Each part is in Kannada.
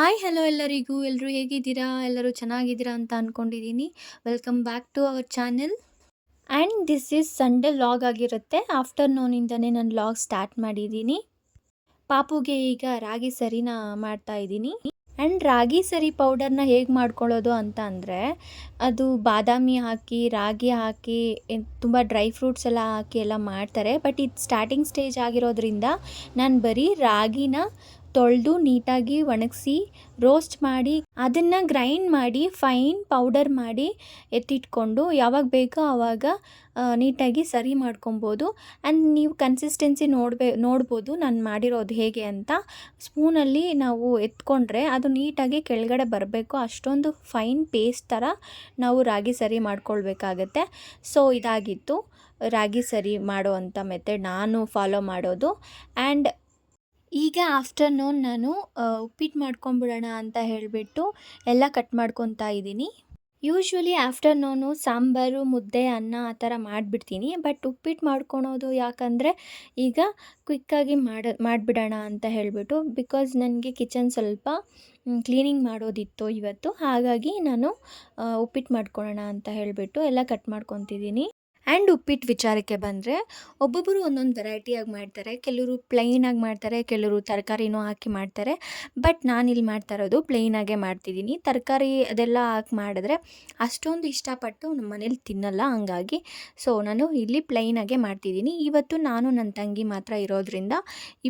ಹಾಯ್ ಹಲೋ ಎಲ್ಲರಿಗೂ ಎಲ್ಲರೂ ಹೇಗಿದ್ದೀರಾ? ಎಲ್ಲರೂ ಚೆನ್ನಾಗಿದ್ದೀರಾ ಅಂತ ಅಂದ್ಕೊಂಡಿದ್ದೀನಿ. Welcome back to our channel. And this is Sunday vlog ಆಗಿರುತ್ತೆ. ಆಫ್ಟರ್‌ನೂನಿಂದನೇ ನಾನು ವ್ಲಾಗ್ ಸ್ಟಾರ್ಟ್ ಮಾಡಿದ್ದೀನಿ. ಪಾಪುಗೆ ಈಗ ರಾಗಿ ಸರಿನ ಮಾಡ್ತಾ ಇದ್ದೀನಿ. ಆ್ಯಂಡ್ ರಾಗಿ ಸರಿ ಪೌಡರ್ನ ಹೇಗೆ ಮಾಡ್ಕೊಳ್ಳೋದು ಅಂತ ಅಂದರೆ, ಅದು ಬಾದಾಮಿ ಹಾಕಿ, ರಾಗಿ ಹಾಕಿ, ತುಂಬ ಡ್ರೈ ಫ್ರೂಟ್ಸ್ ಎಲ್ಲ ಹಾಕಿ ಎಲ್ಲ ಮಾಡ್ತಾರೆ. ಬಟ್ ಇದು ಸ್ಟಾರ್ಟಿಂಗ್ ಸ್ಟೇಜ್ ಆಗಿರೋದ್ರಿಂದ ನಾನು ಬರೀ ರಾಗಿನ ತೊಳೆದು ನೀಟಾಗಿ ಒಣಗಿಸಿ ರೋಸ್ಟ್ ಮಾಡಿ ಅದನ್ನು ಗ್ರೈಂಡ್ ಮಾಡಿ ಫೈನ್ ಪೌಡರ್ ಮಾಡಿ ಎತ್ತಿಟ್ಕೊಂಡು ಯಾವಾಗ ಬೇಕೋ ಆವಾಗ ನೀಟಾಗಿ ಸರಿ ಮಾಡ್ಕೊಬೋದು. ಆ್ಯಂಡ್ ನೀವು ಕನ್ಸಿಸ್ಟೆನ್ಸಿ ನೋಡ್ಬೋದು ನಾನು ಮಾಡಿರೋದು ಹೇಗೆ ಅಂತ. ಸ್ಪೂನಲ್ಲಿ ನಾವು ಎತ್ಕೊಂಡ್ರೆ ಅದು ನೀಟಾಗಿ ಕೆಳಗಡೆ ಬರಬೇಕು, ಅಷ್ಟೊಂದು ಫೈನ್ ಪೇಸ್ಟ್ ಥರ ನಾವು ರಾಗಿ ಸರಿ ಮಾಡ್ಕೊಳ್ಬೇಕಾಗತ್ತೆ. ಸೊ ಇದಾಗಿತ್ತು ರಾಗಿ ಸರಿ ಮಾಡೋ ಅಂಥ ಮೆಥಡ್ ನಾನು ಫಾಲೋ ಮಾಡೋದು. ಆ್ಯಂಡ್ ಈಗ ಆಫ್ಟರ್‌ನೂನ್ ನಾನು ಉಪ್ಪಿಟ್ಟು ಮಾಡ್ಕೊಂಬಿಡೋಣ ಅಂತ ಹೇಳಿಬಿಟ್ಟು ಎಲ್ಲ ಕಟ್ ಮಾಡ್ಕೊತಾ ಇದ್ದೀನಿ. ಯೂಶ್ವಲಿ ಆಫ್ಟರ್‌ನೂನು ಸಾಂಬಾರು, ಮುದ್ದೆ, ಅನ್ನ ಆ ಥರ ಮಾಡಿಬಿಡ್ತೀನಿ. ಬಟ್ ಉಪ್ಪಿಟ್ಟು ಮಾಡ್ಕೊಳೋದು ಯಾಕಂದರೆ ಈಗ ಕ್ವಿಕ್ಕಾಗಿ ಮಾಡಿಬಿಡೋಣ ಅಂತ ಹೇಳಿಬಿಟ್ಟು, ಬಿಕಾಸ್ ನನಗೆ ಕಿಚನ್ ಸ್ವಲ್ಪ ಕ್ಲೀನಿಂಗ್ ಮಾಡೋದಿತ್ತು ಇವತ್ತು. ಹಾಗಾಗಿ ನಾನು ಉಪ್ಪಿಟ್ಟು ಮಾಡ್ಕೊಳ್ಳೋಣ ಅಂತ ಹೇಳಿಬಿಟ್ಟು ಎಲ್ಲ ಕಟ್ ಮಾಡ್ಕೊತಿದ್ದೀನಿ. ಆ್ಯಂಡ್ ಉಪ್ಪಿಟ್ಟು ವಿಚಾರಕ್ಕೆ ಬಂದರೆ, ಒಬ್ಬೊಬ್ಬರು ಒಂದೊಂದು ವೆರೈಟಿಯಾಗಿ ಮಾಡ್ತಾರೆ. ಕೆಲವರು ಪ್ಲೈನಾಗಿ ಮಾಡ್ತಾರೆ, ಕೆಲವರು ತರಕಾರಿನೂ ಹಾಕಿ ಮಾಡ್ತಾರೆ. ಬಟ್ ನಾನಿಲ್ಲಿ ಮಾಡ್ತಾ ಇರೋದು ಪ್ಲೈನಾಗೇ ಮಾಡ್ತಿದ್ದೀನಿ. ತರಕಾರಿ ಅದೆಲ್ಲ ಹಾಕಿ ಮಾಡಿದ್ರೆ ಅಷ್ಟೊಂದು ಇಷ್ಟಪಟ್ಟು ನಮ್ಮ ಮನೇಲಿ ತಿನ್ನಲ್ಲ, ಹಂಗಾಗಿ ಸೊ ನಾನು ಇಲ್ಲಿ ಪ್ಲೈನಾಗೇ ಮಾಡ್ತಿದ್ದೀನಿ. ಇವತ್ತು ನಾನು ನನ್ನ ತಂಗಿ ಮಾತ್ರ ಇರೋದ್ರಿಂದ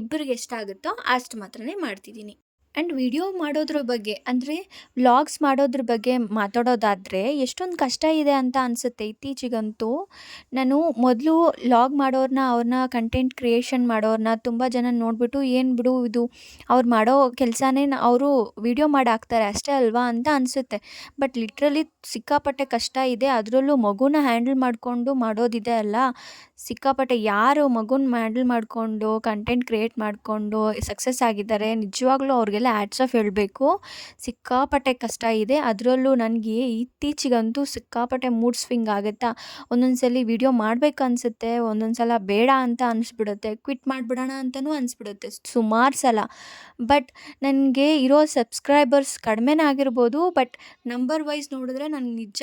ಇಬ್ಬರಿಗೆ ಎಷ್ಟಾಗುತ್ತೋ ಅಷ್ಟು ಮಾತ್ರನೇ ಮಾಡ್ತಿದ್ದೀನಿ. ಆ್ಯಂಡ್ ವಿಡಿಯೋ ಮಾಡೋದ್ರ ಬಗ್ಗೆ ಅಂದರೆ ವ್ಲಾಗ್ಸ್ ಮಾಡೋದ್ರ ಬಗ್ಗೆ ಮಾತಾಡೋದಾದರೆ ಎಷ್ಟೊಂದು ಕಷ್ಟ ಇದೆ ಅಂತ ಅನಿಸುತ್ತೆ ಇತ್ತೀಚಿಗಂತೂ. ನಾನು ಮೊದಲು ವ್ಲಾಗ್ ಅವ್ರನ್ನ ಕಂಟೆಂಟ್ ಕ್ರಿಯೇಷನ್ ಮಾಡೋರನ್ನ ತುಂಬ ಜನ ನೋಡಿಬಿಟ್ಟು ಏನು ಬಿಡು ಇದು ಅವ್ರು ಮಾಡೋ ಕೆಲಸನೇ ಅವರು ವಿಡಿಯೋ ಮಾಡಿ ಹಾಕ್ತಾರೆ ಅಷ್ಟೇ ಅಲ್ವಾ ಅಂತ ಅನಿಸುತ್ತೆ. ಬಟ್ ಲಿಟ್ರಲಿ ಸಿಕ್ಕಾಪಟ್ಟೆ ಕಷ್ಟ ಇದೆ. ಅದರಲ್ಲೂ ಮಗುನ ಹ್ಯಾಂಡಲ್ ಮಾಡಿಕೊಂಡು ಮಾಡೋದಿದೆ ಅಲ್ಲ, ಸಿಕ್ಕಾಪಟ್ಟೆ. ಯಾರು ಮಗುನ ಹ್ಯಾಂಡಲ್ ಮಾಡಿಕೊಂಡು ಕಂಟೆಂಟ್ ಕ್ರಿಯೇಟ್ ಮಾಡಿಕೊಂಡು ಸಕ್ಸಸ್ ಆಗಿದ್ದಾರೆ ನಿಜವಾಗ್ಲೂ ಅವ್ರಿಗೆಲ್ಲ ಹ್ಯಾಟ್ಸ್ ಆಫ್ ಹೇಳಬೇಕು. ಸಿಕ್ಕಾಪಟ್ಟೆ ಕಷ್ಟ ಇದೆ. ಅದರಲ್ಲೂ ನನಗೆ ಇತ್ತೀಚಿಗಂತೂ ಸಿಕ್ಕಾಪಟ್ಟೆ ಮೂಡ್ ಸ್ವಿಂಗ್ ಆಗುತ್ತಾ. ಒಂದೊಂದು ಸಲ ವಿಡಿಯೋ ಮಾಡಬೇಕು ಅನಿಸುತ್ತೆ, ಒಂದೊಂದು ಸಲ ಬೇಡ ಅಂತ ಅನಿಸ್ಬಿಡುತ್ತೆ, ಕ್ವಿಟ್ ಮಾಡಿಬಿಡೋಣ ಅಂತಲೂ ಅನಿಸ್ಬಿಡುತ್ತೆ ಸುಮಾರು ಸಲ. ಬಟ್ ನನಗೆ ಇರೋ ಸಬ್ಸ್ಕ್ರೈಬರ್ಸ್ ಕಡಿಮೆನೇ ಆಗಿರ್ಬೋದು, ಬಟ್ ನಂಬರ್ ವೈಸ್ ನೋಡಿದ್ರೆ ನನಗೆ ನಿಜ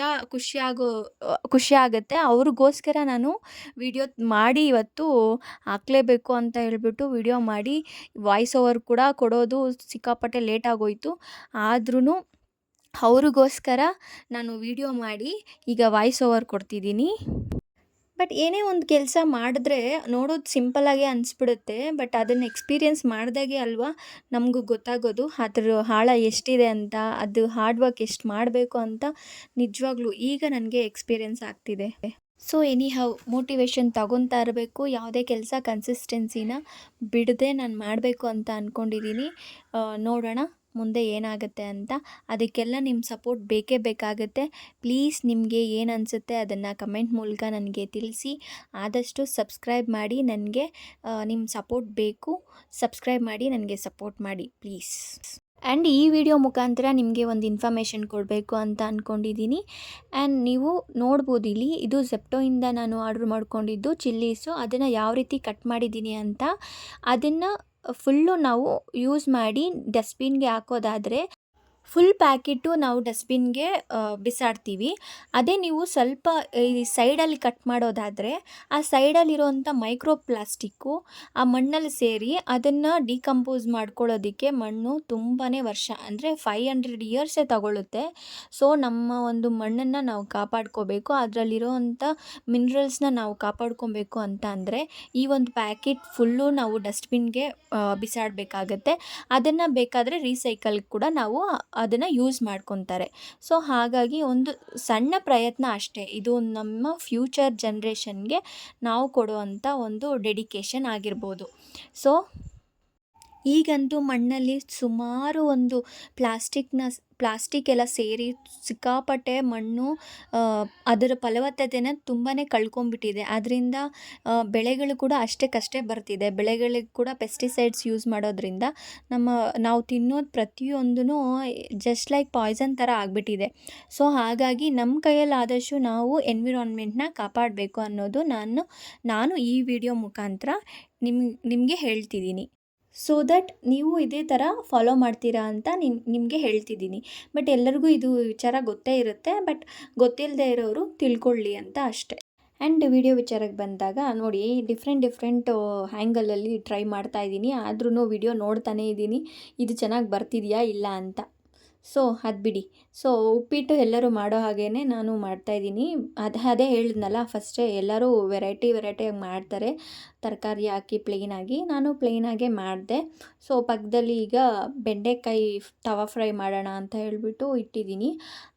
ಖುಷಿ ಆಗುತ್ತೆ. ಅವ್ರಿಗೋಸ್ಕರ ನಾನು ವಿಡಿಯೋ ಮಾಡಿ ಇವತ್ತು ಹಾಕಲೇಬೇಕು ಅಂತ ಹೇಳ್ಬಿಟ್ಟು ವಿಡಿಯೋ ಮಾಡಿ ವಾಯ್ಸ್ ಓವರ್ ಕೂಡ ಕೊಡೋದು ಸಿಕ್ಕಾಪಟ್ಟೆ ಲೇಟ್ ಆಗೋಯಿತು. ಆದ್ರೂ ಅವ್ರಿಗೋಸ್ಕರ ನಾನು ವಿಡಿಯೋ ಮಾಡಿ ಈಗ ವಾಯ್ಸ್ ಓವರ್ ಕೊಡ್ತಿದ್ದೀನಿ. ಬಟ್ ಏನೇ ಒಂದು ಕೆಲಸ ಮಾಡಿದ್ರೆ ನೋಡೋದು ಸಿಂಪಲ್ಲಾಗೆ ಅನಿಸ್ಬಿಡುತ್ತೆ. ಬಟ್ ಅದನ್ನು ಎಕ್ಸ್ಪೀರಿಯೆನ್ಸ್ ಮಾಡಿದಾಗೆ ಅಲ್ವಾ ನಮಗೂ ಗೊತ್ತಾಗೋದು ಅದ್ರ ಆಳ ಎಷ್ಟಿದೆ ಅಂತ, ಅದು ಹಾರ್ಡ್ ವರ್ಕ್ ಎಷ್ಟು ಮಾಡಬೇಕು ಅಂತ ನಿಜವಾಗ್ಲೂ ಈಗ ನನಗೆ ಎಕ್ಸ್ಪೀರಿಯೆನ್ಸ್ ಆಗ್ತಿದೆ. ಸೊ ಎನಿಹೌ ಮೋಟಿವೇಶನ್ ತಗೊತಾ ಇರಬೇಕು. ಯಾವುದೇ ಕೆಲಸ ಕನ್ಸಿಸ್ಟೆನ್ಸಿನ ಬಿಡದೆ ನಾನು ಮಾಡಬೇಕು ಅಂತ ಅಂದ್ಕೊಂಡಿದ್ದೀನಿ. ನೋಡೋಣ ಮುಂದೆ ಏನಾಗುತ್ತೆ ಅಂತ. ಅದಕ್ಕೆಲ್ಲ ನಿಮ್ಮ ಸಪೋರ್ಟ್ ಬೇಕೇ ಬೇಕಾಗುತ್ತೆ. ಪ್ಲೀಸ್ ನಿಮಗೆ ಏನು ಅನಿಸುತ್ತೆ ಅದನ್ನು ಕಮೆಂಟ್ ಮೂಲಕ ನನಗೆ ತಿಳಿಸಿ. ಆದಷ್ಟು ಸಬ್ಸ್ಕ್ರೈಬ್ ಮಾಡಿ, ನನಗೆ ನಿಮ್ಮ ಸಪೋರ್ಟ್ ಬೇಕು. ಸಬ್ಸ್ಕ್ರೈಬ್ ಮಾಡಿ ನನಗೆ ಸಪೋರ್ಟ್ ಮಾಡಿ ಪ್ಲೀಸ್. ಆ್ಯಂಡ್ ಈ ವಿಡಿಯೋ ಮುಖಾಂತರ ನಿಮಗೆ ಒಂದು ಇನ್ಫಾರ್ಮೇಷನ್ ಕೊಡಬೇಕು ಅಂತ ಅಂದ್ಕೊಂಡಿದ್ದೀನಿ. ಆ್ಯಂಡ್ ನೀವು ನೋಡ್ಬೋದು ಇಲ್ಲಿ ಇದು ಝೆಪ್ಟೋಯಿಂದ ನಾನು ಆರ್ಡ್ರ್ ಮಾಡ್ಕೊಂಡಿದ್ದು ಚಿಲ್ಲೀಸು. ಅದನ್ನು ಯಾವ ರೀತಿ ಕಟ್ ಮಾಡಿದ್ದೀನಿ ಅಂತ, ಅದನ್ನು ಫುಲ್ಲು ನಾವು ಯೂಸ್ ಮಾಡಿ ಡಸ್ಟ್ಬಿನ್ಗೆ ಹಾಕೋದಾದರೆ ಫುಲ್ ಪ್ಯಾಕೆಟು ನಾವು ಡಸ್ಟ್ಬಿನ್ಗೆ ಬಿಸಾಡ್ತೀವಿ. ಅದೇ ನೀವು ಸ್ವಲ್ಪ ಈ ಸೈಡಲ್ಲಿ ಕಟ್ ಮಾಡೋದಾದರೆ ಆ ಸೈಡಲ್ಲಿರೋವಂಥ ಮೈಕ್ರೋ ಪ್ಲಾಸ್ಟಿಕ್ಕು ಆ ಮಣ್ಣಲ್ಲಿ ಸೇರಿ ಅದನ್ನು ಡಿಕಂಪೋಸ್ ಮಾಡ್ಕೊಳ್ಳೋದಕ್ಕೆ ಮಣ್ಣು ತುಂಬಾ ವರ್ಷ ಅಂದರೆ 500 ಇಯರ್ಸೇ ತಗೊಳ್ಳುತ್ತೆ. ಸೊ ನಮ್ಮ ಒಂದು ಮಣ್ಣನ್ನು ನಾವು ಕಾಪಾಡ್ಕೋಬೇಕು, ಅದರಲ್ಲಿರೋವಂಥ ಮಿನರಲ್ಸ್ನ ನಾವು ಕಾಪಾಡ್ಕೊಬೇಕು ಅಂತ ಅಂದರೆ ಈ ಒಂದು ಪ್ಯಾಕೆಟ್ ಫುಲ್ಲು ನಾವು ಡಸ್ಟ್ಬಿನ್ಗೆ ಬಿಸಾಡಬೇಕಾಗತ್ತೆ. ಅದನ್ನು ಬೇಕಾದರೆ ರೀಸೈಕಲ್ ಕೂಡ ನಾವು ಅದನ್ನು ಯೂಸ್ ಮಾಡ್ಕೊತಾರೆ. ಸೊ ಹಾಗಾಗಿ ಒಂದು ಸಣ್ಣ ಪ್ರಯತ್ನ ಅಷ್ಟೇ, ಇದು ನಮ್ಮ ಫ್ಯೂಚರ್ ಜನ್ರೇಷನ್ಗೆ ನಾವು ಕೊಡುವಂಥ ಒಂದು ಡೆಡಿಕೇಶನ್ ಆಗಿರ್ಬೋದು. ಸೊ ಈಗಂತೂ ಮಣ್ಣಲ್ಲಿ ಸುಮಾರು ಒಂದು ಪ್ಲಾಸ್ಟಿಕ್ ಎಲ್ಲ ಸೇರಿ ಸಿಕ್ಕಾಪಟ್ಟೆ ಮಣ್ಣು ಅದರ ಫಲವತ್ತತೆನ ತುಂಬಾ ಕಳ್ಕೊಂಬಿಟ್ಟಿದೆ. ಅದರಿಂದ ಬೆಳೆಗಳು ಕೂಡ ಅಷ್ಟಕ್ಕಷ್ಟೇ ಬರ್ತಿದೆ. ಬೆಳೆಗಳಿಗೆ ಕೂಡ ಪೆಸ್ಟಿಸೈಡ್ಸ್ ಯೂಸ್ ಮಾಡೋದ್ರಿಂದ ನಾವು ತಿನ್ನೋದು ಪ್ರತಿಯೊಂದೂ ಜಸ್ಟ್ ಲೈಕ್ ಪಾಯ್ಸನ್ ಥರ ಆಗಿಬಿಟ್ಟಿದೆ. ಸೊ ಹಾಗಾಗಿ ನಮ್ಮ ಕೈಯಲ್ಲಾದಷ್ಟು ನಾವು ಎನ್ವಿರಾನ್ಮೆಂಟ್ನ ಕಾಪಾಡಬೇಕು ಅನ್ನೋದು ನಾನು ಈ ವಿಡಿಯೋ ಮುಖಾಂತರ ನಿಮಗೆ ಹೇಳ್ತಿದ್ದೀನಿ. ಸೊ ದಟ್ ನೀವು ಇದೇ ಥರ ಫಾಲೋ ಮಾಡ್ತೀರಾ ಅಂತ ನಿಮಗೆ ಹೇಳ್ತಿದ್ದೀನಿ. ಬಟ್ ಎಲ್ಲರಿಗೂ ಇದು ವಿಚಾರ ಗೊತ್ತೇ ಇರುತ್ತೆ, ಬಟ್ ಗೊತ್ತಿಲ್ಲದೆ ಇರೋರು ತಿಳ್ಕೊಳ್ಳಿ ಅಂತ ಅಷ್ಟೆ. ಆ್ಯಂಡ್ ವಿಡಿಯೋ ವಿಚಾರಕ್ಕೆ ಬಂದಾಗ ನೋಡಿ, ಡಿಫ್ರೆಂಟ್ ಹ್ಯಾಂಗಲಲ್ಲಿ ಟ್ರೈ ಮಾಡ್ತಾ ಇದ್ದೀನಿ. ಆದ್ರೂ ವಿಡಿಯೋ ನೋಡ್ತಾನೇ ಇದ್ದೀನಿ, ಇದು ಚೆನ್ನಾಗಿ ಬರ್ತಿದೆಯಾ ಇಲ್ಲ ಅಂತ. ಸೊ ಅದು ಬಿಡಿ. ಸೊ ಉಪ್ಪಿಟ್ಟು ಎಲ್ಲರೂ ಮಾಡೋ ಹಾಗೇ ನಾನು ಮಾಡ್ತಾಯಿದ್ದೀನಿ. ಅದೇ ಹೇಳಿದ್ನಲ್ಲ ಫಸ್ಟೇ, ಎಲ್ಲರೂ ವೆರೈಟಿಯಾಗಿ ಮಾಡ್ತಾರೆ ತರಕಾರಿ ಹಾಕಿ ಪ್ಲೇನಾಗಿ. ನಾನು ಪ್ಲೇನಾಗೇ ಮಾಡಿದೆ. ಸೊ ಪಕ್ಕದಲ್ಲಿ ಈಗ ಬೆಂಡೆಕಾಯಿ ತವಾ ಫ್ರೈ ಮಾಡೋಣ ಅಂತ ಹೇಳಿಬಿಟ್ಟು ಇಟ್ಟಿದ್ದೀನಿ.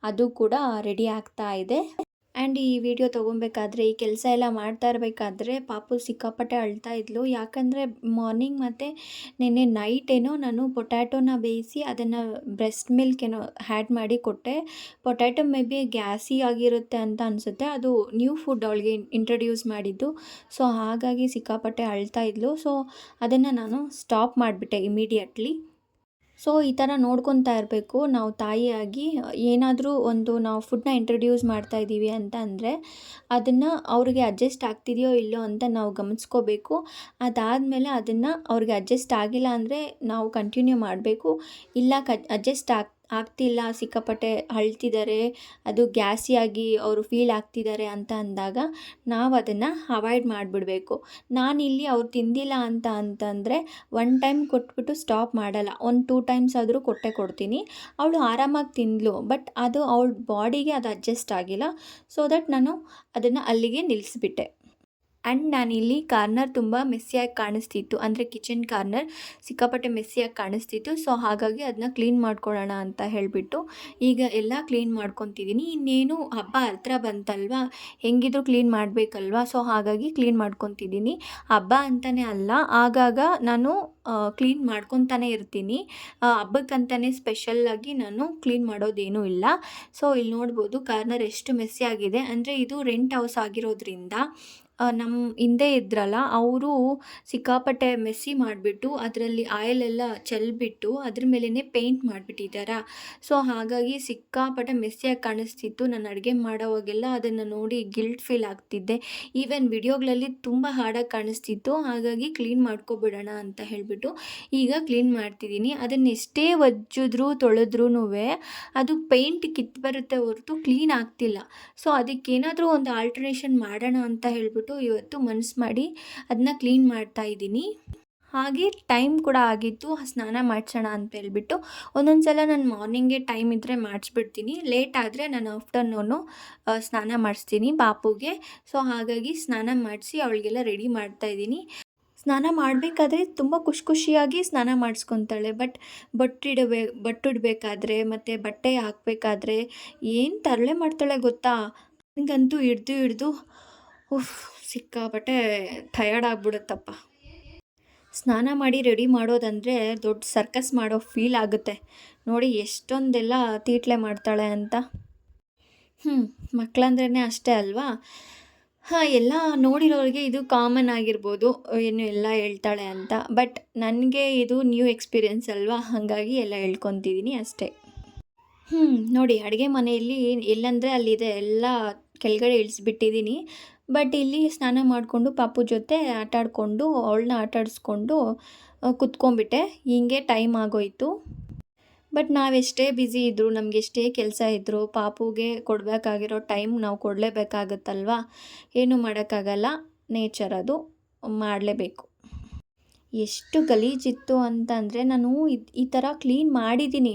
ಅದು ಕೂಡ ರೆಡಿ ಆಗ್ತಾ ಇದೆ. ಆ್ಯಂಡ್ ಈ ವಿಡಿಯೋ ತೊಗೊಬೇಕಾದ್ರೆ, ಈ ಕೆಲಸ ಎಲ್ಲ ಮಾಡ್ತಾ ಇರಬೇಕಾದ್ರೆ ಪಾಪು ಸಿಕ್ಕಾಪಟ್ಟೆ ಅಳ್ತಾ ಇದ್ಲು. ಯಾಕಂದರೆ ಮಾರ್ನಿಂಗ್ ಮತ್ತು ನಿನ್ನೆ ನೈಟ್ ನಾನು ಪೊಟ್ಯಾಟೋನ ಬೇಯಿಸಿ ಅದನ್ನು ಬ್ರೆಸ್ಟ್ ಮಿಲ್ಕ್ ಆ್ಯಡ್ ಮಾಡಿ ಕೊಟ್ಟೆ. ಪೊಟ್ಯಾಟೊ ಮೇ ಬಿ ಗ್ಯಾಸಿ ಆಗಿರುತ್ತೆ ಅಂತ ಅನಿಸುತ್ತೆ. ಅದು ನ್ಯೂ ಫುಡ್ ಅವಳಿಗೆ ಇಂಟ್ರಡ್ಯೂಸ್ ಮಾಡಿದ್ದು. ಸೊ ಹಾಗಾಗಿ ಸಿಕ್ಕಾಪಟ್ಟೆ ಅಳ್ತಾ ಇದ್ಲು. ಸೊ ಅದನ್ನು ನಾನು ಸ್ಟಾಪ್ ಮಾಡಿಬಿಟ್ಟೆ ಇಮಿಡಿಯೇಟ್ಲಿ. ಸೊ ಈ ಥರ ನೋಡ್ಕೊತಾ ಇರಬೇಕು ನಾವು ತಾಯಿಯಾಗಿ. ಏನಾದರೂ ಒಂದು ನಾವು ಫುಡ್ನ ಇಂಟ್ರಡ್ಯೂಸ್ ಮಾಡ್ತಾ ಇದ್ದೀವಿ ಅಂತ ಅಂದರೆ ಅದನ್ನು ಅವ್ರಿಗೆ ಅಡ್ಜಸ್ಟ್ ಆಗ್ತಿದೆಯೋ ಇಲ್ಲೋ ಅಂತ ನಾವು ಗಮನಿಸ್ಕೋಬೇಕು. ಅದಾದಮೇಲೆ ಅದನ್ನು ಅವ್ರಿಗೆ ಅಡ್ಜಸ್ಟ್ ಆಗಿಲ್ಲ ಅಂದರೆ ನಾವು ಕಂಟಿನ್ಯೂ ಮಾಡಬೇಕು. ಇಲ್ಲ ಅಡ್ಜಸ್ಟ್ ಆಗ್ತಿಲ್ಲ, ಸಿಕ್ಕಾಪಟ್ಟೆ ಅಳ್ತಿದ್ದಾರೆ, ಅದು ಗ್ಯಾಸಿಯಾಗಿ ಅವರು ಫೀಲ್ ಆಗ್ತಿದ್ದಾರೆ ಅಂತ ಅಂದಾಗ ನಾವು ಅದನ್ನು ಅವಾಯ್ಡ್ ಮಾಡಿಬಿಡಬೇಕು. ನಾನಿಲ್ಲಿ ಅವ್ರು ತಿಂದಿಲ್ಲ ಅಂತಂದರೆ 1 ಟೈಮ್ ಕೊಟ್ಬಿಟ್ಟು ಸ್ಟಾಪ್ ಮಾಡಲ್ಲ, 1-2 ಟೈಮ್ಸ್ ಆದರೂ ಕೊಡ್ತೀನಿ. ಅವಳು ಆರಾಮಾಗಿ ತಿಂದಳು, ಬಟ್ ಅದು ಅವಳ ಬಾಡಿಗೆ ಅದು ಅಡ್ಜಸ್ಟ್ ಆಗಿಲ್ಲ. ಸೊ ದಟ್ ನಾನು ಅದನ್ನು ಅಲ್ಲಿಗೆ ನಿಲ್ಲಿಸ್ಬಿಟ್ಟೆ. ಆ್ಯಂಡ್ ನಾನಿಲ್ಲಿ ಕಾರ್ನರ್ ತುಂಬ ಮೆಸ್ಸಿಯಾಗಿ ಕಾಣಿಸ್ತಿತ್ತು, ಅಂದರೆ ಕಿಚನ್ ಕಾರ್ನರ್ ಸಿಕ್ಕಾಪಟ್ಟೆ ಮೆಸ್ಸಿಯಾಗಿ ಕಾಣಿಸ್ತಿತ್ತು. ಸೊ ಹಾಗಾಗಿ ಅದನ್ನ ಕ್ಲೀನ್ ಮಾಡ್ಕೊಳ್ಳೋಣ ಅಂತ ಹೇಳಿಬಿಟ್ಟು ಈಗ ಎಲ್ಲ ಕ್ಲೀನ್ ಮಾಡ್ಕೊತಿದ್ದೀನಿ. ಇನ್ನೇನು ಹಬ್ಬ ಹತ್ರ ಬಂತಲ್ವಾ, ಹೆಂಗಿದ್ರು ಕ್ಲೀನ್ ಮಾಡಬೇಕಲ್ವಾ. ಸೊ ಹಾಗಾಗಿ ಕ್ಲೀನ್ ಮಾಡ್ಕೊತಿದ್ದೀನಿ. ಹಬ್ಬ ಅಂತಲೇ ಅಲ್ಲ, ಆಗಾಗ ನಾನು ಕ್ಲೀನ್ ಮಾಡ್ಕೊತಾನೆ ಇರ್ತೀನಿ. ಹಬ್ಬಕ್ಕಂತಲೇ ಸ್ಪೆಷಲ್ಲಾಗಿ ನಾನು ಕ್ಲೀನ್ ಮಾಡೋದೇನೂ ಇಲ್ಲ. ಸೊ ಇಲ್ಲಿ ನೋಡ್ಬೋದು ಕಾರ್ನರ್ ಎಷ್ಟು ಮೆಸ್ಸಿ ಆಗಿದೆ. ಅಂದರೆ ಇದು ರೆಂಟ್ ಹೌಸ್ ಆಗಿರೋದ್ರಿಂದ ನಮ್ಮ ಹಿಂದೆ ಇದ್ರಲ್ಲ ಅವರು ಸಿಕ್ಕಾಪಟ್ಟೆ ಮೆಸ್ಸಿ ಮಾಡಿಬಿಟ್ಟು ಅದರಲ್ಲಿ ಆಯಿಲೆಲ್ಲ ಚೆಲ್ಬಿಟ್ಟು ಅದ್ರ ಮೇಲೇ ಪೇಂಟ್ ಮಾಡಿಬಿಟ್ಟಿದ್ದಾರಾ. ಸೊ ಹಾಗಾಗಿ ಸಿಕ್ಕಾಪಟ್ಟೆ ಮೆಸ್ಸಿಯಾಗಿ ಕಾಣಿಸ್ತಿತ್ತು. ನಾನು ಅಡುಗೆ ಮಾಡೋವಾಗೆಲ್ಲ ಅದನ್ನು ನೋಡಿ ಗಿಲ್ಟ್ ಫೀಲ್ ಆಗ್ತಿದ್ದೆ. ಈವನ್ ವಿಡಿಯೋಗಳಲ್ಲಿ ತುಂಬ ಹಾಡಾಗಿ ಕಾಣಿಸ್ತಿತ್ತು. ಹಾಗಾಗಿ ಕ್ಲೀನ್ ಮಾಡ್ಕೊಬಿಡೋಣ ಅಂತ ಹೇಳಿಬಿಟ್ಟು ಈಗ ಕ್ಲೀನ್ ಮಾಡ್ತಿದ್ದೀನಿ. ಅದನ್ನು ಎಷ್ಟೇ ಒಜ್ಜಿದ್ರೂ ತೊಳೆದ್ರೂ ಅದು ಪೇಂಟ್ ಕಿತ್ತು ಬರುತ್ತೆ ಹೊರತು ಕ್ಲೀನ್ ಆಗ್ತಿಲ್ಲ. ಸೊ ಅದಕ್ಕೇನಾದರೂ ಒಂದು ಆಲ್ಟ್ರೇಷನ್ ಮಾಡೋಣ ಅಂತ ಹೇಳಿಬಿಟ್ಟು ಇವತ್ತು ಮನಸ್ಸು ಮಾಡಿ ಅದನ್ನ ಕ್ಲೀನ್ ಮಾಡ್ತಾ ಇದ್ದೀನಿ. ಹಾಗೆ ಟೈಮ್ ಕೂಡ ಆಗಿತ್ತು, ಸ್ನಾನ ಮಾಡಿಸೋಣ ಅಂತ ಹೇಳ್ಬಿಟ್ಟು. ಒಂದೊಂದು ಸಲ ನಾನು ಮಾರ್ನಿಂಗೇ ಟೈಮ್ ಇದ್ದರೆ ಮಾಡಿಸ್ಬಿಡ್ತೀನಿ, ಲೇಟ್ ಆದರೆ ನಾನು ಆಫ್ಟರ್ನೂನು ಸ್ನಾನ ಮಾಡಿಸ್ತೀನಿ ಪಾಪುಗೆ. ಸೊ ಹಾಗಾಗಿ ಸ್ನಾನ ಮಾಡಿಸಿ ಅವಳಿಗೆಲ್ಲ ರೆಡಿ ಮಾಡ್ತಾಯಿದ್ದೀನಿ. ಸ್ನಾನ ಮಾಡಬೇಕಾದ್ರೆ ತುಂಬ ಖುಷಿಯಾಗಿ ಸ್ನಾನ ಮಾಡಿಸ್ಕೊತಾಳೆ. ಬಟ್ ಬಟ್ಟಿಡಬೇಕಾದ್ರೆ ಮತ್ತು ಬಟ್ಟೆ ಹಾಕಬೇಕಾದ್ರೆ ಏನು ತರಲೆ ಮಾಡ್ತಾಳೆ ಗೊತ್ತಾ. ನನಗಂತೂ ಹಿಡ್ದು ಸಿಕ್ಕಾಪಟ್ಟೆ ಟಯರ್ಡ್ ಆಗಿಬಿಡುತ್ತಪ್ಪ. ಸ್ನಾನ ಮಾಡಿ ರೆಡಿ ಮಾಡೋದಂದರೆ ದೊಡ್ಡ ಸರ್ಕಸ್ ಮಾಡೋ ಫೀಲ್ ಆಗುತ್ತೆ. ನೋಡಿ ಎಷ್ಟೊಂದೆಲ್ಲ ತೀಟ್ಲೆ ಮಾಡ್ತಾಳೆ ಅಂತ. ಮಕ್ಕಳಂದ್ರೇ ಅಷ್ಟೇ ಅಲ್ವಾ. ಎಲ್ಲ ನೋಡಿರೋರಿಗೆ ಇದು ಕಾಮನ್ ಆಗಿರ್ಬೋದು, ಏನು ಎಲ್ಲ ಹೇಳ್ತಾಳೆ ಅಂತ. ಬಟ್ ನನಗೆ ಇದು ನ್ಯೂ ಎಕ್ಸ್ಪೀರಿಯೆನ್ಸ್ ಅಲ್ವಾ, ಹಾಗಾಗಿ ಎಲ್ಲ ಹೇಳ್ಕೊತಿದ್ದೀನಿ ಅಷ್ಟೇ. ನೋಡಿ ಅಡುಗೆ ಮನೆಯಲ್ಲಿ ಎಲ್ಲಂದರೆ ಅಲ್ಲಿದೆ, ಎಲ್ಲ ಕೆಳಗಡೆ ಇಳಿಸ್ಬಿಟ್ಟಿದ್ದೀನಿ. ಬಟ್ ಇಲ್ಲಿ ಸ್ನಾನ ಮಾಡಿಕೊಂಡು ಪಾಪು ಜೊತೆ ಆಟಾಡಿಕೊಂಡು ಅವಳನ್ನ ಆಟಾಡಿಸ್ಕೊಂಡು ಕುತ್ಕೊಂಡ್ಬಿಟ್ಟೆ. ಹೀಗೆ ಟೈಮ್ ಆಗೋಯಿತು. ಬಟ್ ನಾವೆಷ್ಟೇ ಬ್ಯುಸಿ ಇದ್ದರೂ, ನಮಗೆಷ್ಟೇ ಕೆಲಸ ಇದ್ದರೂ ಪಾಪುಗೆ ಕೊಡಬೇಕಾಗಿರೋ ಟೈಮ್ ನಾವು ಕೊಡಲೇಬೇಕಾಗತ್ತಲ್ವ. ಏನೂ ಮಾಡೋಕ್ಕಾಗಲ್ಲ, ನೇಚರ್ ಅದು, ಮಾಡಲೇಬೇಕು. ಎಷ್ಟು ಗಲೀಜಿತ್ತು ಅಂತಂದರೆ ನಾನು ಈ ಥರ ಕ್ಲೀನ್ ಮಾಡಿದ್ದೀನಿ,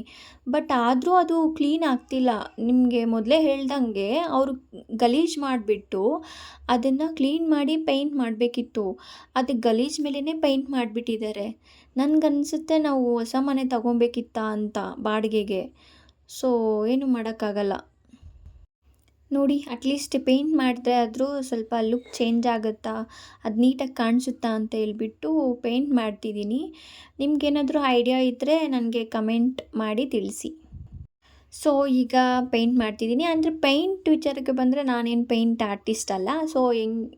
ಬಟ್ ಆದರೂ ಅದು ಕ್ಲೀನ್ ಆಗ್ತಿಲ್ಲ. ನಿಮಗೆ ಮೊದಲೇ ಹೇಳ್ದಂಗೆ ಅವರು ಗಲೀಜು ಮಾಡಿಬಿಟ್ಟು ಅದನ್ನು ಕ್ಲೀನ್ ಮಾಡಿ ಪೇಂಟ್ ಮಾಡಬೇಕಿತ್ತು. ಅದಕ್ಕೆ ಗಲೀಜು ಮೇಲೇ ಪೇಂಟ್ ಮಾಡಿಬಿಟ್ಟಿದ್ದಾರೆ. ನನಗನ್ಸುತ್ತೆ ನಾವು ಹೊಸ ಮನೆ ತಗೊಬೇಕಿತ್ತಾ ಅಂತ ಬಾಡಿಗೆಗೆ. ಸೊ ಏನು ಮಾಡೋಕ್ಕಾಗಲ್ಲ. ನೋಡಿ ಅಟ್ಲೀಸ್ಟ್ ಪೇಂಟ್ ಮಾಡಿದ್ರೆ ಆದರೂ ಸ್ವಲ್ಪ ಲುಕ್ ಚೇಂಜ್ ಆಗುತ್ತಾ, ಅದು ನೀಟಾಗಿ ಕಾಣಿಸುತ್ತಾ ಅಂತ ಹೇಳ್ಬಿಟ್ಟು ಪೇಂಟ್ ಮಾಡ್ತಿದ್ದೀನಿ. ನಿಮ್ಗೇನಾದರೂ ಐಡಿಯಾ ಇದ್ದರೆ ನನಗೆ ಕಮೆಂಟ್ ಮಾಡಿ ತಿಳಿಸಿ. ಸೊ ಈಗ ಪೇಂಟ್ ಮಾಡ್ತಿದ್ದೀನಿ. ಅಂದರೆ ಪೇಂಟ್ ವಿಚಾರಕ್ಕೆ ಬಂದರೆ ನಾನೇನು ಪೇಂಟ್ ಆರ್ಟಿಸ್ಟ್ ಅಲ್ಲ. ಸೊ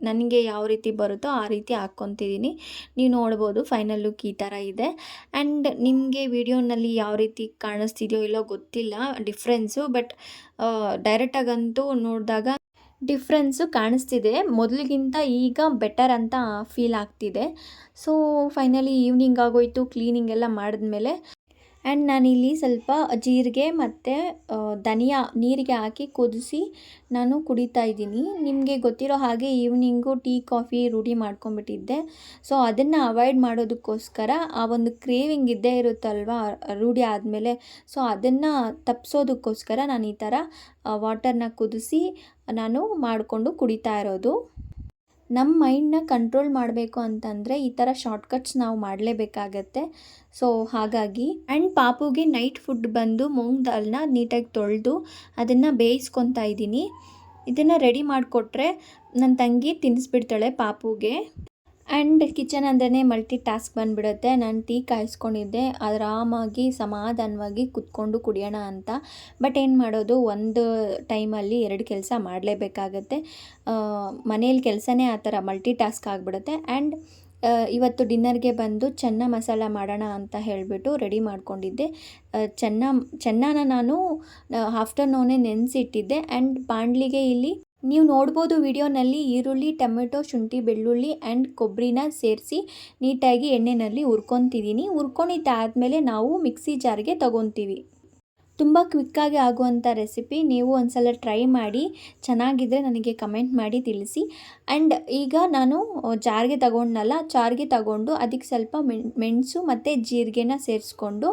ನನಗೆ ಯಾವ ರೀತಿ ಬರುತ್ತೋ ಆ ರೀತಿ ಹಾಕ್ಕೊತಿದ್ದೀನಿ. ನೀವು ನೋಡ್ಬೋದು ಫೈನಲ್ ಲುಕ್ ಈ ಥರ ಇದೆ. ಆ್ಯಂಡ್ ನಿಮಗೆ ವಿಡಿಯೋನಲ್ಲಿ ಯಾವ ರೀತಿ ಕಾಣಿಸ್ತಿದೆಯೋ ಇಲ್ಲೋ ಗೊತ್ತಿಲ್ಲ ಡಿಫ್ರೆನ್ಸು. ಬಟ್ ಡೈರೆಕ್ಟಾಗಂತೂ ನೋಡಿದಾಗ ಡಿಫ್ರೆನ್ಸು ಕಾಣಿಸ್ತಿದೆ. ಮೊದಲಿಗಿಂತ ಈಗ ಬೆಟರ್ ಅಂತ ಫೀಲ್ ಆಗ್ತಿದೆ. ಸೊ ಫೈನಲಿ ಈವ್ನಿಂಗ್ ಆಗೋಯಿತು. ಕ್ಲೀನಿಂಗ್ ಎಲ್ಲ ಮಾಡಿದ್ಮೇಲೆ ಆ್ಯಂಡ್ ನಾನಿಲ್ಲಿ ಸ್ವಲ್ಪ ಜೀರಿಗೆ ಮತ್ತು ಧನಿಯಾ ನೀರಿಗೆ ಹಾಕಿ ಕುದಿಸಿ ನಾನು ಕುಡಿತಾ ಇದ್ದೀನಿ. ನಿಮಗೆ ಗೊತ್ತಿರೋ ಹಾಗೆ ಈವ್ನಿಂಗು ಟೀ ಕಾಫಿ ರೂಢಿ ಮಾಡ್ಕೊಂಬಿಟ್ಟಿದ್ದೆ. ಸೊ ಅದನ್ನು ಅವಾಯ್ಡ್ ಮಾಡೋದಕ್ಕೋಸ್ಕರ ಆ ಒಂದು ಕ್ರೇವಿಂಗ್ ಇದ್ದೇ ಇರುತ್ತಲ್ವ ರೂಢಿ ಆದಮೇಲೆ, ಸೊ ಅದನ್ನು ತಪ್ಪಿಸೋದಕ್ಕೋಸ್ಕರ ನಾನು ಈ ಥರ ವಾಟರ್ನ ಕುದಿಸಿ ನಾನು ಮಾಡಿಕೊಂಡು ಕುಡಿತಾ ಇರೋದು. ನಮ್ಮ ಮೈಂಡನ್ನ ಕಂಟ್ರೋಲ್ ಮಾಡಬೇಕು ಅಂತಂದರೆ ಈ ಥರ ಶಾರ್ಟ್ಕಟ್ಸ್ ನಾವು ಮಾಡಲೇಬೇಕಾಗತ್ತೆ. ಸೊ ಹಾಗಾಗಿ ಆ್ಯಂಡ್ ಪಾಪುಗೆ ನೈಟ್ ಫುಡ್ ಬಂದು ಮೂಂಗ್ ದಾಲ್ನ ನೀಟಾಗಿ ತೊಳೆದು ಅದನ್ನು ಬೇಯಿಸ್ಕೊತಾ ಇದ್ದೀನಿ. ಇದನ್ನು ರೆಡಿ ಮಾಡಿಕೊಟ್ರೆ ನನ್ನ ತಂಗಿ ತಿನ್ನಿಸ್ಬಿಡ್ತಾಳೆ ಪಾಪುಗೆ. ಆ್ಯಂಡ್ ಕಿಚನ್ ಅಂದ್ರೇ ಮಲ್ಟಿ ಟಾಸ್ಕ್ ಬಂದುಬಿಡುತ್ತೆ. ನಾನು ಟೀ ಕಾಯಿಸ್ಕೊಂಡಿದ್ದೆ, ಆರಾಮಾಗಿ ಸಮಾಧಾನವಾಗಿ ಕುತ್ಕೊಂಡು ಕುಡಿಯೋಣ ಅಂತ. ಬಟ್ ಏನು ಮಾಡೋದು, ಒಂದು ಟೈಮಲ್ಲಿ 2 ಕೆಲಸ ಮಾಡಲೇಬೇಕಾಗತ್ತೆ. ಮನೇಲಿ ಕೆಲಸನೇ ಆ ಥರ ಮಲ್ಟಿ ಟಾಸ್ಕ್ ಆಗಿಬಿಡುತ್ತೆ. ಆ್ಯಂಡ್ ಇವತ್ತು ಡಿನ್ನರ್ಗೆ ಬಂದು ಚೆನ್ನ ಮಸಾಲ ಮಾಡೋಣ ಅಂತ ಹೇಳಿಬಿಟ್ಟು ರೆಡಿ ಮಾಡ್ಕೊಂಡಿದ್ದೆ. ಚೆನ್ನಾನ ನಾನು ಆಫ್ಟರ್ನೂನೇ ನೆನೆಸಿಟ್ಟಿದ್ದೆ. ಆ್ಯಂಡ್ ಬಾಣಲಿಗೆ ಇಲ್ಲಿ ನೀವು ನೋಡ್ಬೋದು ವಿಡಿಯೋನಲ್ಲಿ ಈರುಳ್ಳಿ, ಟೊಮೆಟೊ, ಶುಂಠಿ, ಬೆಳ್ಳುಳ್ಳಿ ಆ್ಯಂಡ್ ಕೊಬ್ಬರಿನ ಸೇರಿಸಿ ನೀಟಾಗಿ ಎಣ್ಣೆಯಲ್ಲಿ ಹುರ್ಕೊತಿದ್ದೀನಿ. ಹುರ್ಕೊಂಡಿದ್ದಾದಮೇಲೆ ನಾವು ಮಿಕ್ಸಿ ಜಾರ್ಗೆ ತೊಗೊತೀವಿ. ತುಂಬ ಕ್ವಿಕ್ಕಾಗಿ ಆಗುವಂಥ ರೆಸಿಪಿ. ನೀವು ಒಂದ್ಸಲ ಟ್ರೈ ಮಾಡಿ, ಚೆನ್ನಾಗಿದ್ದರೆ ನನಗೆ ಕಮೆಂಟ್ ಮಾಡಿ ತಿಳಿಸಿ. ಆ್ಯಂಡ್ ಈಗ ನಾನು ಜಾರ್ಗೆ ತಗೊಂಡು ಅದಕ್ಕೆ ಸ್ವಲ್ಪ ಮೆಣಸು ಮತ್ತು ಜೀರಿಗೆನ ಸೇರಿಸ್ಕೊಂಡು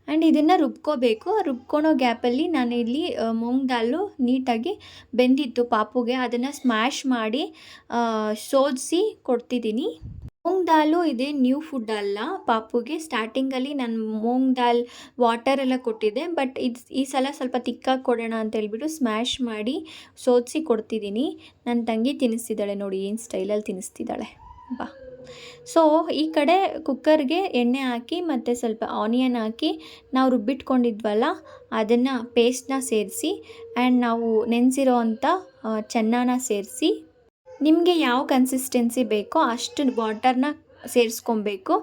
ಆ್ಯಂಡ್ ಇದನ್ನು ರುಬ್ಕೋಬೇಕು. ರುಬ್ಕೊಳೋ ಗ್ಯಾಪಲ್ಲಿ ನಾನಿಲ್ಲಿ ಮೂಂಗ್ ದಾಲು ನೀಟಾಗಿ ಬೆಂದಿತ್ತು ಪಾಪುಗೆ, ಅದನ್ನು ಸ್ಮ್ಯಾಶ್ ಮಾಡಿ ಸೋದಿಸಿ ಕೊಡ್ತಿದ್ದೀನಿ. ಮೂಂಗ್ ದಾಲು ಇದೇ ನ್ಯೂ ಫುಡ್ ಅಲ್ಲ ಪಾಪುಗೆ. ಸ್ಟಾರ್ಟಿಂಗಲ್ಲಿ ನಾನು ಮೂಂಗ್ ದಾಲ್ ವಾಟರೆಲ್ಲ ಕೊಟ್ಟಿದ್ದೆ, ಬಟ್ ಈ ಸಲ ಸ್ವಲ್ಪ ತಿಕ್ಕಾಗಿ ಕೊಡೋಣ ಅಂತ ಹೇಳ್ಬಿಟ್ಟು ಸ್ಮ್ಯಾಶ್ ಮಾಡಿ ಸೋದಿಸಿ ಕೊಡ್ತಿದ್ದೀನಿ. ನನ್ನ ತಂಗಿ ತಿನ್ನಿಸ್ತಿದ್ದಾಳೆ ನೋಡಿ, ಏನು ಸ್ಟೈಲಲ್ಲಿ ತಿನ್ನಿಸ್ತಿದ್ದಾಳೆ ಬಾ. ಸೊ ಈ ಕಡೆ ಕುಕ್ಕರ್ಗೆ ಎಣ್ಣೆ ಹಾಕಿ ಮತ್ತು ಸ್ವಲ್ಪ ಆನಿಯನ್ ಹಾಕಿ ನಾವು ರುಬ್ಬಿಟ್ಕೊಂಡಿದ್ವಲ್ಲ ಅದನ್ನು ಪೇಸ್ಟ್ನ ಸೇರಿಸಿ ಆ್ಯಂಡ್ ನಾವು ನೆನೆಸಿರೋ ಅಂಥ ಚೆನ್ನಾನ ಸೇರಿಸಿ ನಿಮಗೆ ಯಾವ ಕನ್ಸಿಸ್ಟೆನ್ಸಿ ಬೇಕೋ ಅಷ್ಟು ವಾಟರ್ನ ಸೇರಿಸ್ಕೊಬೇಕು.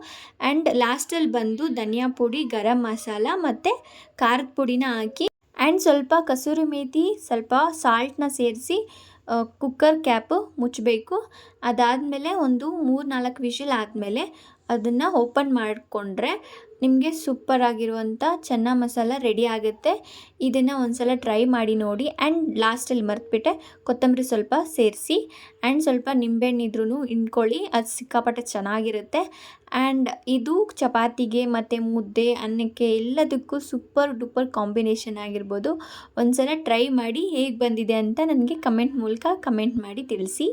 ಆ್ಯಂಡ್ ಲಾಸ್ಟಲ್ಲಿ ಬಂದು ಧನಿಯಾ ಪುಡಿ, ಗರಂ ಮಸಾಲ ಮತ್ತು ಖಾರದ ಪುಡಿನ ಹಾಕಿ ಆ್ಯಂಡ್ ಸ್ವಲ್ಪ ಕಸೂರಿ ಮೇಥಿ, ಸ್ವಲ್ಪ ಸಾಲ್ಟ್ನ ಸೇರಿಸಿ ಕುಕ್ಕರ್ ಕ್ಯಾಪು ಮುಚ್ಚಬೇಕು. ಅದಾದಮೇಲೆ ಒಂದು 3-4 ವಿಷಿಲ್ ಆದಮೇಲೆ ಅದನ್ನು ಓಪನ್ ಮಾಡಿಕೊಂಡ್ರೆ ನಿಮಗೆ ಸೂಪರಾಗಿರುವಂಥ ಚೆನ್ನ ಮಸಾಲ ರೆಡಿ ಆಗುತ್ತೆ. ಇದನ್ನು ಒಂದ್ಸಲ ಟ್ರೈ ಮಾಡಿ ನೋಡಿ. ಆ್ಯಂಡ್ ಲಾಸ್ಟಲ್ಲಿ ಮರೆತುಬಿಟ್ಟೆ, ಕೊತ್ತಂಬರಿ ಸ್ವಲ್ಪ ಸೇರಿಸಿ ಆ್ಯಂಡ್ ಸ್ವಲ್ಪ ನಿಂಬೆಹಣ್ಣಿದ್ರೂ ಹಿಂಡ್ಕೊಳ್ಳಿ, ಅದು ಸಿಕ್ಕಾಪಟ್ಟೆ ಚೆನ್ನಾಗಿರುತ್ತೆ. ಆ್ಯಂಡ್ ಇದು ಚಪಾತಿಗೆ ಮತ್ತು ಮುದ್ದೆ, ಅನ್ನಕ್ಕೆ ಎಲ್ಲದಕ್ಕೂ ಸೂಪರ್ ಡೂಪರ್ ಕಾಂಬಿನೇಷನ್ ಆಗಿರ್ಬೋದು. ಒಂದ್ಸಲ ಟ್ರೈ ಮಾಡಿ ಹೇಗೆ ಬಂದಿದೆ ಅಂತ ನನಗೆ ಕಮೆಂಟ್ ಮೂಲಕ ಕಮೆಂಟ್ ಮಾಡಿ ತಿಳಿಸಿ.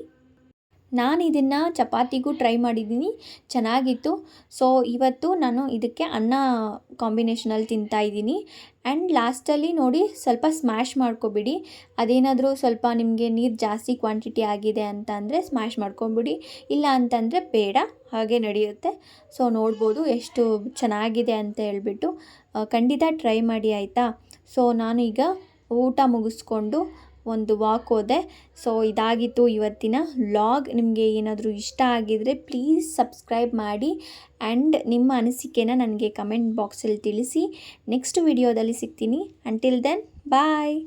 ನಾನು ಇದನ್ನು ಚಪಾತಿಗೂ ಟ್ರೈ ಮಾಡಿದ್ದೀನಿ, ಚೆನ್ನಾಗಿತ್ತು. ಸೊ ಇವತ್ತು ನಾನು ಇದಕ್ಕೆ ಅನ್ನ ಕಾಂಬಿನೇಷನಲ್ಲಿ ತಿಂತಾಯಿದ್ದೀನಿ. ಆ್ಯಂಡ್ ಲಾಸ್ಟಲ್ಲಿ ನೋಡಿ ಸ್ವಲ್ಪ ಸ್ಮ್ಯಾಶ್ ಮಾಡ್ಕೊಬಿಡಿ. ಅದೇನಾದರೂ ಸ್ವಲ್ಪ ನಿಮಗೆ ನೀರು ಜಾಸ್ತಿ ಕ್ವಾಂಟಿಟಿ ಆಗಿದೆ ಅಂತ ಅಂದರೆ ಸ್ಮ್ಯಾಶ್ ಮಾಡ್ಕೊಂಬಿಡಿ, ಇಲ್ಲ ಅಂತಂದರೆ ಬೇಡ, ಹಾಗೆ ನಡೆಯುತ್ತೆ. ಸೊ ನೋಡ್ಬೋದು ಎಷ್ಟು ಚೆನ್ನಾಗಿದೆ ಅಂತ ಹೇಳ್ಬಿಟ್ಟು. ಖಂಡಿತ ಟ್ರೈ ಮಾಡಿ ಆಯಿತಾ. ಸೊ ನಾನೀಗ ಊಟ ಮುಗಿಸ್ಕೊಂಡು ಒಂದು ವಾಕ್ ಹೋದೆ. ಸೊ ಇದಾಗಿತ್ತು ಇವತ್ತಿನ ವ್ಲಾಗ್. ನಿಮಗೆ ಏನಾದರೂ ಇಷ್ಟ ಆಗಿದರೆ ಪ್ಲೀಸ್ ಸಬ್ಸ್ಕ್ರೈಬ್ ಮಾಡಿ ಆ್ಯಂಡ್ ನಿಮ್ಮ ಅನಿಸಿಕೆನ ನನಗೆ ಕಮೆಂಟ್ ಬಾಕ್ಸಲ್ಲಿ ತಿಳಿಸಿ. ನೆಕ್ಸ್ಟ್ ವಿಡಿಯೋದಲ್ಲಿ ಸಿಗ್ತೀನಿ. ಅಂಟಿಲ್ ದೆನ್ ಬಾಯ್.